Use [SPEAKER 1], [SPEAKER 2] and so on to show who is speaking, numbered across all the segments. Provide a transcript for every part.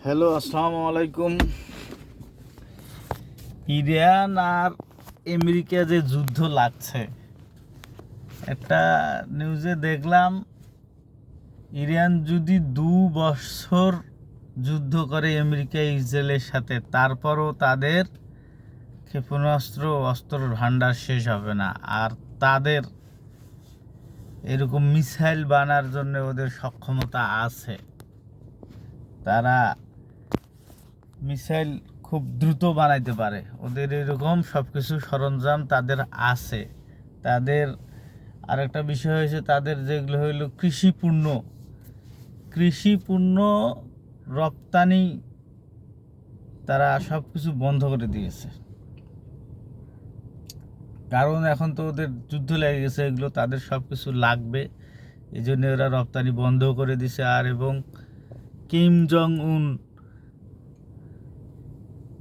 [SPEAKER 1] Hello, আসসালামু আলাইকুম। Iran আর America যে যুদ্ধ লাগছে, একটা নিউজে দেখলাম ইরান যদি 2 বছর যুদ্ধ করে আমেরিকা ইসরায়েলের সাথে, তারপরও তাদের ক্ষেপণাস্ত্র অস্ত্র ভান্ডার শেষ হবে না, আর তাদের এরকম মিসাইল বানার জন্য ওদের সক্ষমতা আছে। তারা মিসাইল খুব দ্রুত বানাইতে পারে, ওদের এরকম সব কিছু সরঞ্জাম তাদের আছে। তাদের আরেকটা বিষয় হয়েছে, তাদের যেগুলো হইল কৃষিপূর্ণ রপ্তানি তারা সব কিছু বন্ধ করে দিয়েছে, কারণ এখন তো ওদের যুদ্ধ লেগে গেছে, এগুলো তাদের সব কিছু লাগবে, এই জন্য ওরা রপ্তানি বন্ধ করে দিছে। আর এবং কিম জং উন,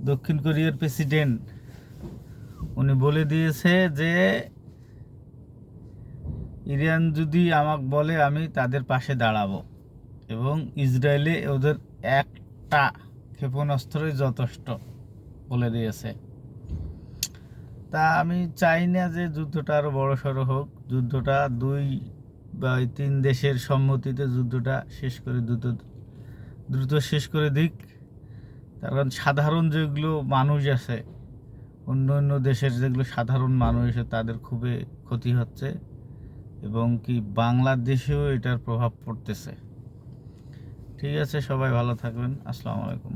[SPEAKER 1] দক্ষিণ কোরিয়ার প্রেসিডেন্ট, উনি বলে দিয়েছে যে ইরান যদি আমাকে বলে আমি তাদের পাশে দাঁড়াবো, এবং ইসরায়েলে ওদের একটা ক্ষেপণাস্ত্রই যথেষ্ট বলে দিয়েছে। তা আমি চাই না যে যুদ্ধটা আরও বড়সড় হোক, যুদ্ধটা 2 বা 3 দেশের সম্মতিতে যুদ্ধটা শেষ করে দ্রুত শেষ করে দিক। কারণ সাধারণ যেগুলো মানুষ আছে, অন্য অন্য দেশের যেগুলো সাধারণ মানুষ আছে, তাদের খুবই ক্ষতি হচ্ছে, এবং কি বাংলাদেশেও এটার প্রভাব পড়তেছে। ঠিক আছে, সবাই ভালো থাকবেন। আসসালামু আলাইকুম।